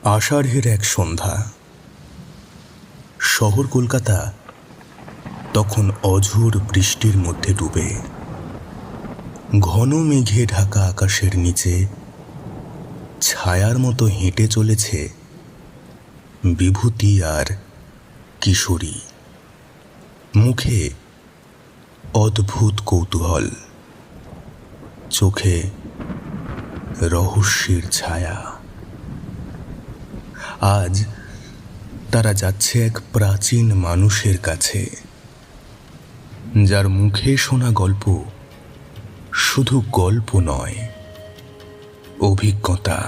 আষাঢ়ের এক সন্ধ্যা। শহর কলকাতা তখন অঝোর বৃষ্টির মধ্যে ডুবে। ঘন মেঘে ঢাকা আকাশের নিচে ছায়ার মতো হেঁটে চলেছে বিভূতি আর কিশোরী। মুখে অদ্ভুত কৌতূহল, চোখে রহস্যের ছায়া। আজ তারা যাচ্ছে এক প্রাচীন মানুষের কাছে, যার মুখে শোনা গল্প শুধু গল্প নয়, অভিজ্ঞতা।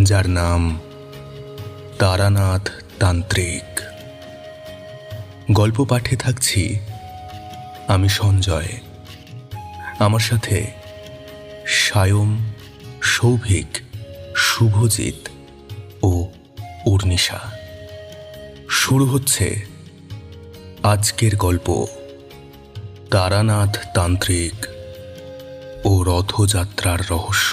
যার নাম তারানাথ তান্ত্রিক। গল্প পাঠে থাকছি আমি সঞ্জয়, আমার সাথে সায়ম, সৌভিক, শুভজিৎ ও উর্নিশা। শুরু হচ্ছে আজকের গল্প, তারানাথ তান্ত্রিক ও রথযাত্রার রহস্য।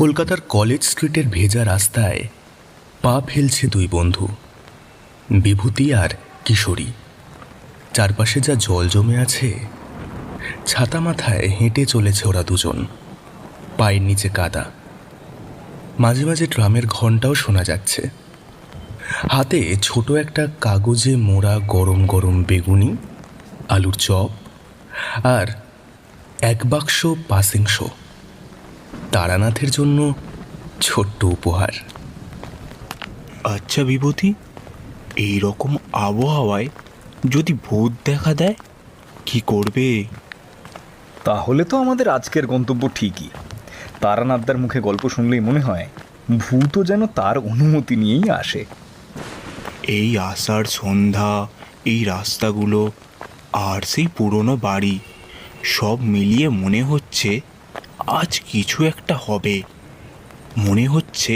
কলকাতার কলেজ স্ট্রিটের ভেজা রাস্তায় পা ফেলছে দুই বন্ধু, বিভূতি আর কিশোরী। চারপাশে যা জল জমে আছে, ছাতা মাথায় হেঁটে চলেছে ওরা দুজন। পায়ের নিচে কাদা, মাঝে মাঝে ট্রামের ঘন্টাও শোনা যাচ্ছে। হাতে ছোট একটা কাগজে মোড়া গরম গরম বেগুনি, আলুর চপ আর এক বাক্স পাসিংস। তারানাথের জন্য ছোট্ট উপহার। আচ্ছা বিভূতি, এই রকম আবহাওয়ায় যদি ভূত দেখা দেয় কি করবে? তাহলে তো আমাদের আজকের গন্তব্য ঠিকই। তারানাথদার মুখে গল্প শুনলেই মনে হয় ভূতও যেন তার অনুমতি নিয়েই আসে। এই আষাঢ় সন্ধ্যা, এই রাস্তাগুলো আর সেই পুরনো বাড়ি, সব মিলিয়ে মনে হচ্ছে আজ কিছু একটা হবে। মনে হচ্ছে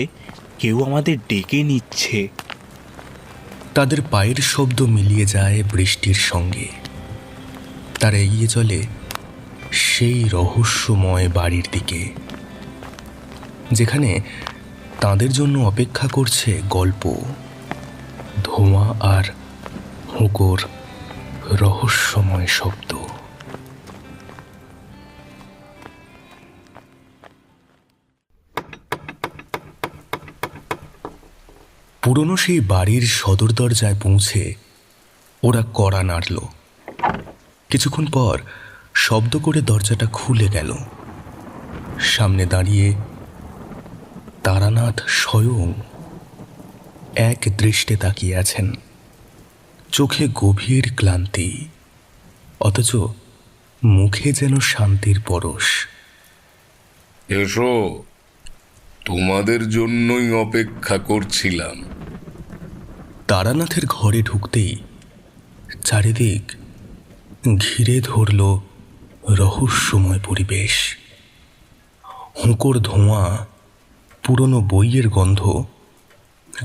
কেউ আমাদের ডেকে নিচ্ছে। তাদের পায়ের শব্দ মিলিয়ে যায় বৃষ্টির সঙ্গে। তারা এগিয়ে চলে সেই রহস্যময় বাড়ির দিকে, যেখানে তাদের জন্য অপেক্ষা করছে গল্প, ধোঁয়া আর হুঁকোর রহস্যময় শব্দ। পুরনো সেই বাড়ির সদর দরজায় পৌঁছে ওরা কড়া নাড়ল। কিছুক্ষণ পর শব্দ করে দরজাটা খুলে গেল। সামনে দাঁড়িয়ে তারানাথ স্বয়ং এক দৃষ্টে তাকিয়ে আছেন, চোখে গভীর ক্লান্তি, অথচ মুখে যেন শান্তির পরশ। এসো, তোমাদের জন্যই অপেক্ষা করছিলাম। তারানাথের ঘরে ঢুকতেই চারিদিক ঘিরে ধরল রহস্যময় পরিবেশ। হুঁকোর ধোঁয়া, পুরনো বইয়ের গন্ধ,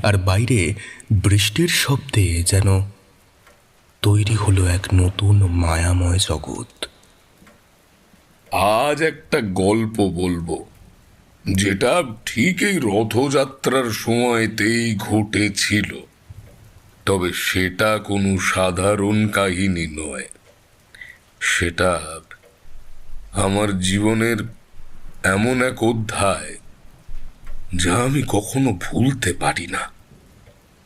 আর বাইরে বৃষ্টির শব্দে যেন তৈরি হলো এক নতুন মায়াময় জগৎ। আজ একটা গল্প বলবো, যেটা ঠিক এই রথযাত্রার সময়তেই ঘটেছিল। তবে সেটা কোনো সাধারণ কাহিনী নয়, সেটা আমার জীবনের এমন এক অধ্যায় যা আমি কখনো ভুলতে পারি না।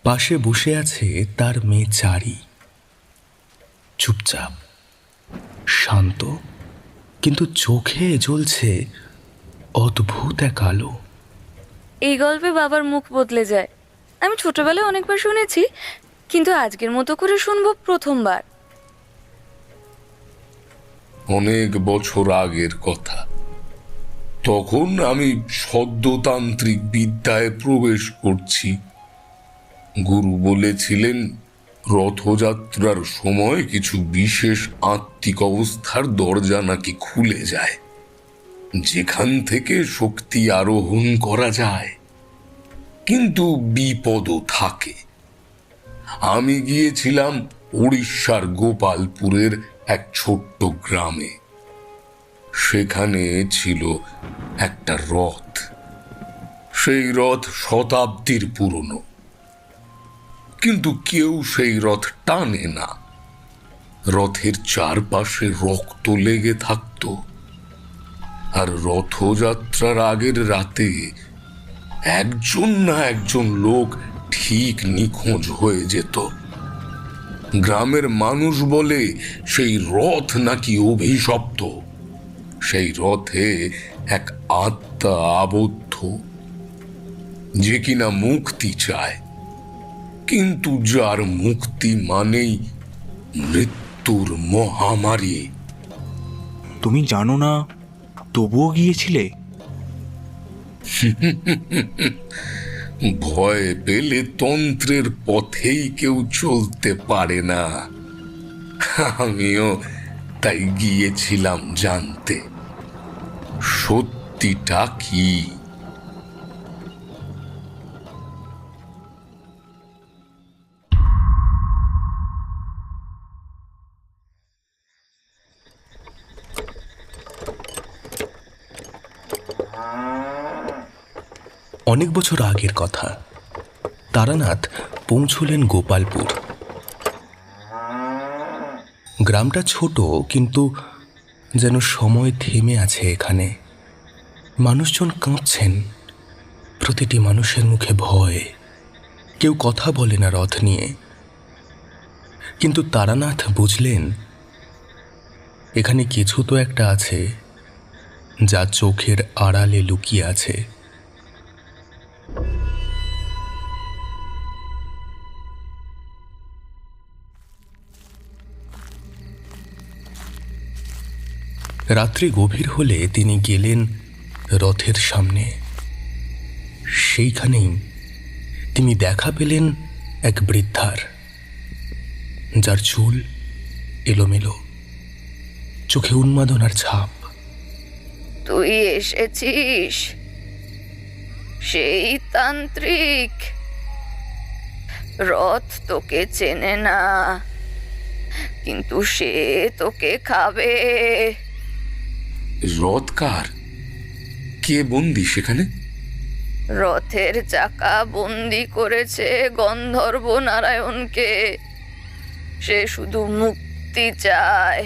পাশে বসে আছে তার মেয়ে চারি, চুপচাপ, শান্ত, কিন্তু চোখে জ্বলছে অদ্ভুত এক আলো। এই গল্পে বাবার মুখ বদলে যায়। আমি ছোটবেলায় অনেকবার শুনেছি, কিন্তু আজকের মতো করে শুনবো প্রথমবার। অনেক বছর আগের কথা। তখন আমি সদ্যতান্ত্রিক বিদ্যায় প্রবেশ করছি। গুরু বলেছিলেন রথযাত্রার সময় কিছু বিশেষ আত্মিক অবস্থার দরজা নাকি খুলে যায়। যেখান থেকে শক্তি আরোহণ করা যায়, কিন্তু বিপদও থাকে। আমি গিয়েছিলাম উড়িষ্যার গোপালপুরের এক ছোট্ট গ্রামে। সেখানে ছিল একটা রথ। সেই রথ শতাব্দীর পুরনো, কিন্তু কেউ সেই রথ টানে না। রথের চারপাশে রক্ত লেগে থাকতো, আর রথযাত্রার আগের রাতে একজন না একজন লোক ঠিক নিখোঁজ হয়ে যেত। গ্রামের মানুষ বলে সেই রথ নাকি অভিশপ্ত। সেই রথে এক আত্মা আবদ্ধ, যে কিনা মুক্তি চায়, কিন্তু যার মুক্তি মানেই মৃত্যুর মহামারী। তুমি জানো না, তবুও গিয়েছিলে? ভয় পেলে তন্ত্রের পথেই কেউ চলতে পারে না। আমিও তাই গিয়েছিলাম জানতে সত্যিটা কি। অনেক বছর আগের কথা। তারানাথ পৌঁছলেন গোপালপুর। গ্রামটা ছোট, কিন্তু যেন সময় থেমে আছে এখানে। মানুষজন কাঁপছেন, প্রতিটি মানুষের মুখে ভয়। কেউ কথা বলে না রথ নিয়ে। কিন্তু তারানাথ বুঝলেন, এখানে কিছু তো একটা আছে যা চোখের আড়ালে লুকিয়ে আছে। রাত্রি গভীর হলে তিনি গেলেন রথের সামনে। সেইখানেই তিনি দেখা পেলেন এক বৃদ্ধার, যার চুল এলোমেলো, চোখে উন্মাদনার ছাপ। তুই এসেছিস, সেই তান্ত্রিক। রথ তোকে চেনে না, কিন্তু সে তোকে খাবে। রথ কার? কে বন্দি সেখানে? রথের চাকা বন্দি করেছে গন্ধর্ব নারায়ণকে। সে শুধু মুক্তি চায়,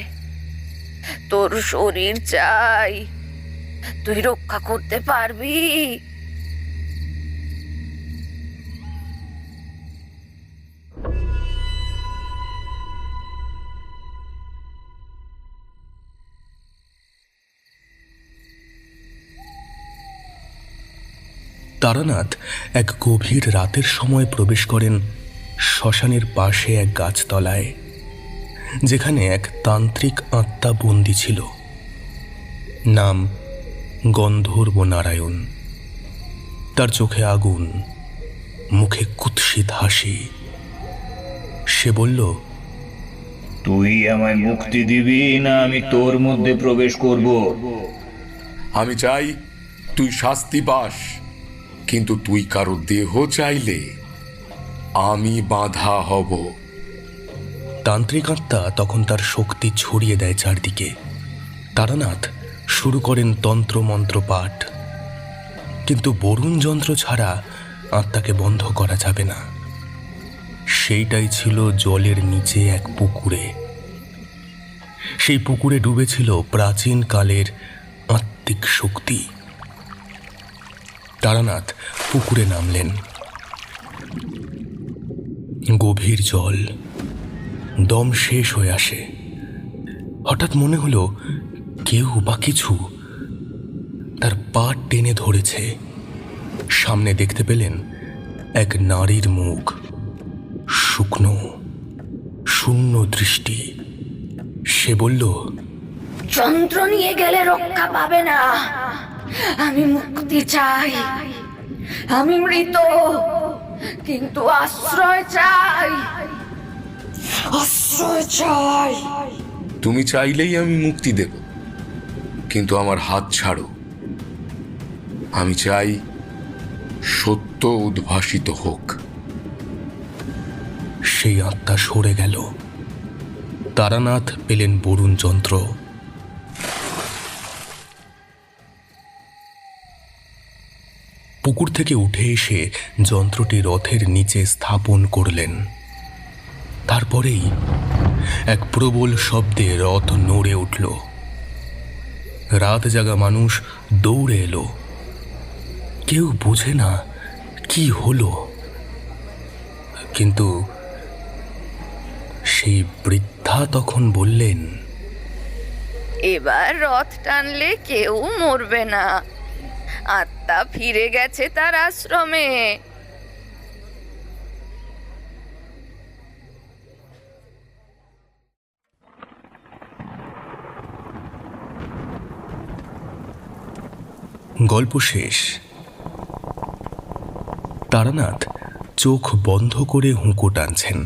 তোর শরীর চাই। তুই রক্ষা করতে পারবি? তারানাথ এক গভীর রাতের সময় প্রবেশ করেন শ্মশানের পাশে এক গাছতলায়, যেখানে এক তান্ত্রিক আত্মা বন্দী ছিল। নাম গন্ধর্ব নারায়ণ। তার চোখে আগুন, মুখে কুৎসিত হাসি। সে বলল, তুই আমায় মুক্তি দিবি না আমি তোর মধ্যে প্রবেশ করব? আমি চাই তুই শাস্তি পাস, কিন্তু তুই কারো দেহ চাইলে আমি বাধা হব। তান্ত্রিক আত্মা তখন তার শক্তি ছড়িয়ে দেয় চারদিকে। তারানাথ শুরু করেন তন্ত্রমন্ত্র পাঠ, কিন্তু বরুণ যন্ত্র ছাড়া আত্মাকে বন্ধ করা যাবে না। সেইটাই ছিল জলের নিচে এক পুকুরে। সেই পুকুরে ডুবেছিল প্রাচীন কালের আত্মিক শক্তি। তারানাথ পুকুরে নামলেন। গভীর জল, দম শেষ হয়ে আসে। হঠাৎ মনে হলো কেউ বা কিছু তার পা টেনে ধরেছে। সামনে দেখতে পেলেন এক নারীর মুখ, শুকনো, শূন্য দৃষ্টি। সে বলল, যন্ত্র নিয়ে গেলে রক্ষা পাবে না। আমি মুক্তি চাই। আমি মৃত, কিন্তু আশ্রয় চাই। আশ্রয় চাই। তুমি চাইলেই আমি মুক্তি দেব, কিন্তু আমার হাত ছাড়ো। আমি চাই সত্য উদ্ভাসিত হোক। সেই আত্মা সরে গেল। তারানাথ পেলেন বরুণ যন্ত্র। পুকুর থেকে উঠে এসে যন্ত্রটি রথের নিচে স্থাপন করলেন। তারপরেই এক প্রবল শব্দে রথ নড়ে উঠল। রাত জাগা মানুষ দৌড়ে এলো। কেউ বোঝে না কি হলো, কিন্তু সেই বৃদ্ধা তখন বললেন, এবার রথ টানলে কেউ মরবে না, আত্মা ফিরে গেছে তার আশ্রমে। গল্প শেষ। তারানাথ চোখ বন্ধ করে হুঁকো টানছেন।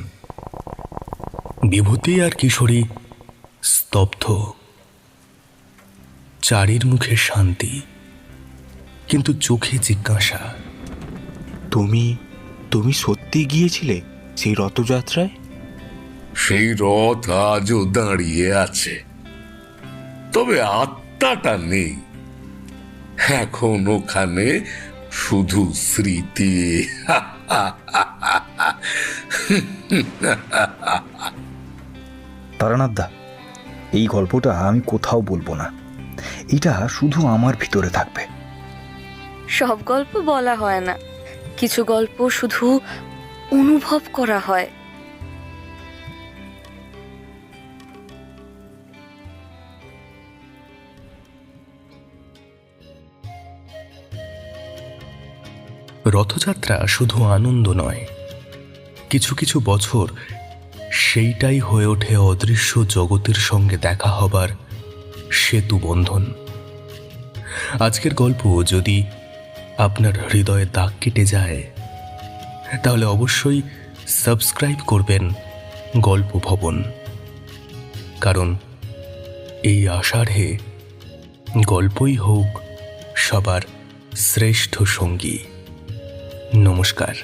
বিভূতি আর কিশোরী স্তব্ধ। চারির মুখে শান্তি, কিন্তু চোখে জিজ্ঞাসা। তুমি সত্যি গিয়েছিলে সেই রথযাত্রায়? সেই রথ আজও দাঁড়িয়ে আছে, তবে আত্মাটা নেই। এখন ওখানে শুধু স্মৃতি। তারানাথদা, এই গল্পটা আমি কোথাও বলবো না। এটা শুধু আমার ভিতরে থাকবে। সব গল্প বলা হয় না, কিছু গল্প শুধু অনুভব করা হয়। রথযাত্রা শুধু আনন্দ নয়, কিছু কিছু বছর সেইটাই হয়ে ওঠে অদৃশ্য জগতের সঙ্গে দেখা হবার সেতু বন্ধন। আজকের গল্প যদি আপনার হৃদয়ে দাগ কেটে যায়, তাহলে অবশ্যই সাবস্ক্রাইব করবেন গল্প ভবন, কারণ এই আষাঢ়ে গল্পই হোক সবার শ্রেষ্ঠ সঙ্গী। নমস্কার।